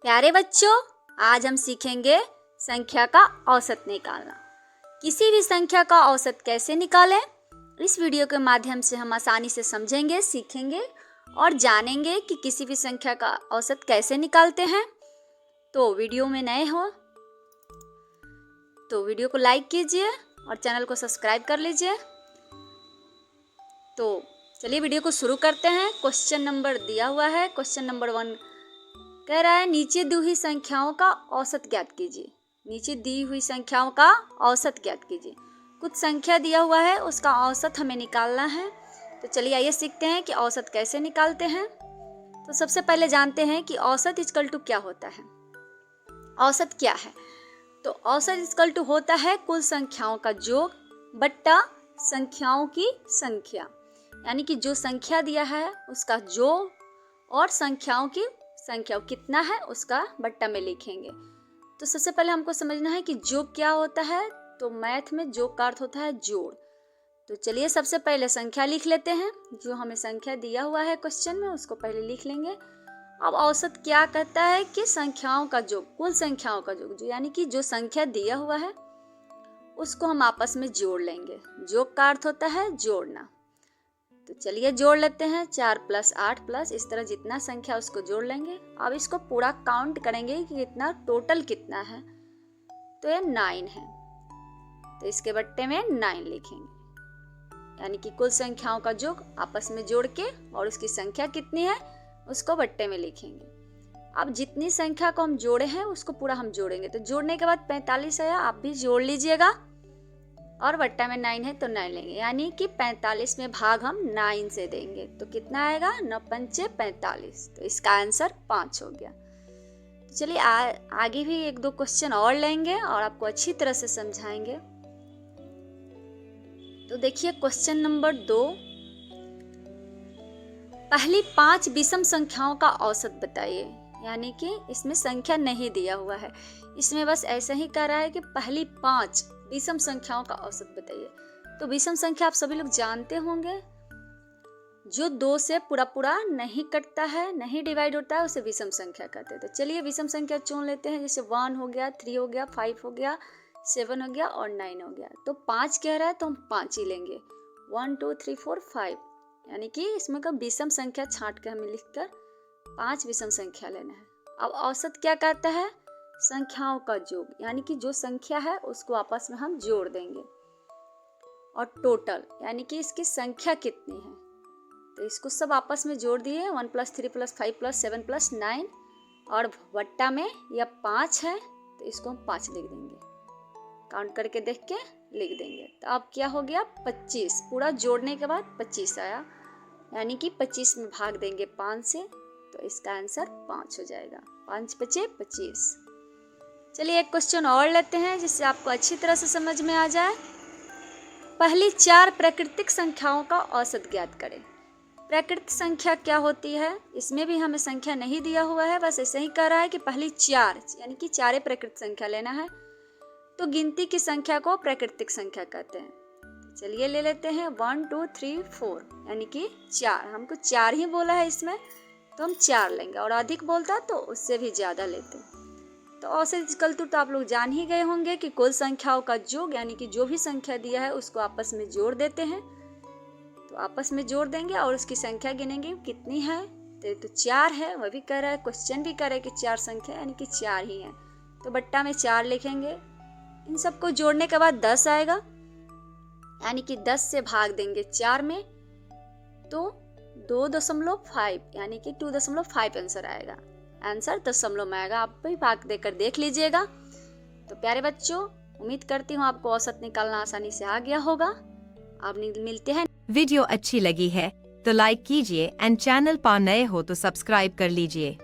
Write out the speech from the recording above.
प्यारे बच्चों, आज हम सीखेंगे संख्या का औसत निकालना। किसी भी संख्या का औसत कैसे निकालें, इस वीडियो के माध्यम से हम आसानी से समझेंगे, सीखेंगे और जानेंगे कि किसी भी संख्या का औसत कैसे निकालते हैं। तो वीडियो में नए हो तो वीडियो को लाइक कीजिए और चैनल को सब्सक्राइब कर लीजिए। तो चलिए वीडियो को शुरू करते हैं। क्वेश्चन नंबर दिया हुआ है। क्वेश्चन नंबर 1 कह रहा है नीचे दी हुई संख्याओं का औसत ज्ञात कीजिए। नीचे दी हुई संख्याओं का औसत ज्ञात कीजिए। कुछ संख्या दिया हुआ है, उसका औसत हमें निकालना है। तो चलिए आइए सीखते हैं कि औसत कैसे निकालते हैं। तो सबसे पहले जानते हैं कि औसत इक्वल टू क्या होता है। औसत क्या है? तो औसत इक्वल टू होता है कुल संख्याओं का योग बट्टा संख्याओं की संख्या, यानी कि जो संख्या दिया है उसका योग और संख्याओं की संख्या कितना है उसका बट्टा में लिखेंगे। तो सबसे पहले हमको समझना है कि योग क्या होता है। तो मैथ में योग का अर्थ होता है जोड़। तो चलिए सबसे पहले संख्या लिख लेते हैं। जो हमें संख्या दिया हुआ है क्वेश्चन में उसको पहले लिख लेंगे। अब औसत क्या कहता है कि संख्याओं का योग, कुल संख्याओं का योग, यानी कि जो संख्या दिया हुआ है उसको हम आपस में जोड़ लेंगे। योग का अर्थ होता है जोड़ना। तो चलिए जोड़ लेते हैं। 4 + 8 + इस तरह जितना संख्या उसको जोड़ लेंगे। अब इसको पूरा काउंट करेंगे कि कितना टोटल कितना है। तो ये 9 है, तो इसके बट्टे में 9 लिखेंगे, यानी कि कुल संख्याओं का योग आपस में जोड़ के और उसकी संख्या कितनी है उसको बट्टे में लिखेंगे। अब जितनी संख्या को हम जोड़े हैं उसको पूरा हम जोड़ेंगे। तो जोड़ने के बाद 45 आया, आप भी जोड़ लीजिएगा और बट्टा में 9 है तो 9 लेंगे, यानी कि 45 में भाग हम 9 से देंगे। तो कितना आएगा? 9 × 5 = 45। तो इसका आंसर 5 हो गया। तो चलिए आगे भी 1-2 क्वेश्चन और लेंगे और आपको अच्छी तरह से समझाएंगे। तो देखिए क्वेश्चन नंबर 2, पहली 5 विषम संख्याओं का औसत बताइए। यानी कि इसमें संख्या नहीं दिया हुआ है, इसमें बस ऐसा ही कह रहा है कि पहली 5 विषम संख्याओं का औसत बताइए। तो विषम संख्या आप सभी लोग जानते होंगे, जो 2 से पूरा नहीं कटता है, नहीं डिवाइड होता है, उसे विषम संख्या कहते हैं। तो चलिए विषम संख्या चुन लेते हैं। जैसे 1 हो गया, 3 हो गया, 5 हो गया, 7 हो गया और 9 हो गया। तो 5 कह रहा है तो हम 5 ही लेंगे। 1 2 3 4 5, यानी कि इसमें का विषम संख्या छांट के हमें लिखकर 5 विषम संख्या लेना है। अब औसत क्या कहता है? संख्याओं का योग, यानी कि जो संख्या है उसको आपस में हम जोड़ देंगे। और टोटल, यानी कि इसकी संख्या कितनी है, तो इसको सब आपस में जोड़ दिए। 1 + 3 + 5 + 7 + 9 और बट्टा में यह 5 है तो इसको हम 5 लिख देंगे। काउंट करके देख के लिख देंगे। तो अब क्या हो गया? 25। पूरा जोड़ने के बाद 25 आया, यानी कि 25 में भाग देंगे 5 से, तो इसका आंसर 5 हो जाएगा। 5 × 5 = 25। चलिए एक क्वेश्चन और लेते हैं जिससे आपको अच्छी तरह से समझ में आ जाए। पहली 4 प्राकृतिक संख्याओं का औसत ज्ञात करें। प्राकृतिक संख्या क्या होती है? इसमें भी हमें संख्या नहीं दिया हुआ है, बस ऐसे ही कह रहा है कि पहली 4, यानी कि 4 प्राकृतिक संख्या लेना है। तो गिनती की संख्या को प्राकृतिक संख्या कहते हैं। चलिए ले लेते हैं 1 2 3 4, यानी कि 4। हमको 4 ही बोला है इसमें, तो हम 4 लेंगे, और अधिक बोलता तो उससे भी ज़्यादा लेते। तो औसत इक्वल टू तो आप लोग जान ही गए होंगे कि कुल संख्याओं का योग, यानी कि जो भी संख्या दिया है उसको आपस में जोड़ देते हैं। तो आपस में जोड़ देंगे और उसकी संख्या गिनेंगे कितनी है। तो 4 है, वह भी कह रहा है, क्वेश्चन भी कह रहा है कि 4 संख्या, यानी कि 4 ही है। तो बट्टा में 4 लिखेंगे। इन सबको जोड़ने के बाद 10 आएगा, यानी कि 10 से भाग देंगे 4 में, तो 2.5, यानी कि 2.5 आंसर आएगा। आंसर दशमलव में आएगा। आप भी भाग देकर देख लीजिएगा। तो प्यारे बच्चों, उम्मीद करती हूँ आपको औसत निकालना आसानी से आ गया होगा। आप मिलते हैं। वीडियो अच्छी लगी है तो लाइक कीजिए एंड चैनल पर नए हो तो सब्सक्राइब कर लीजिए।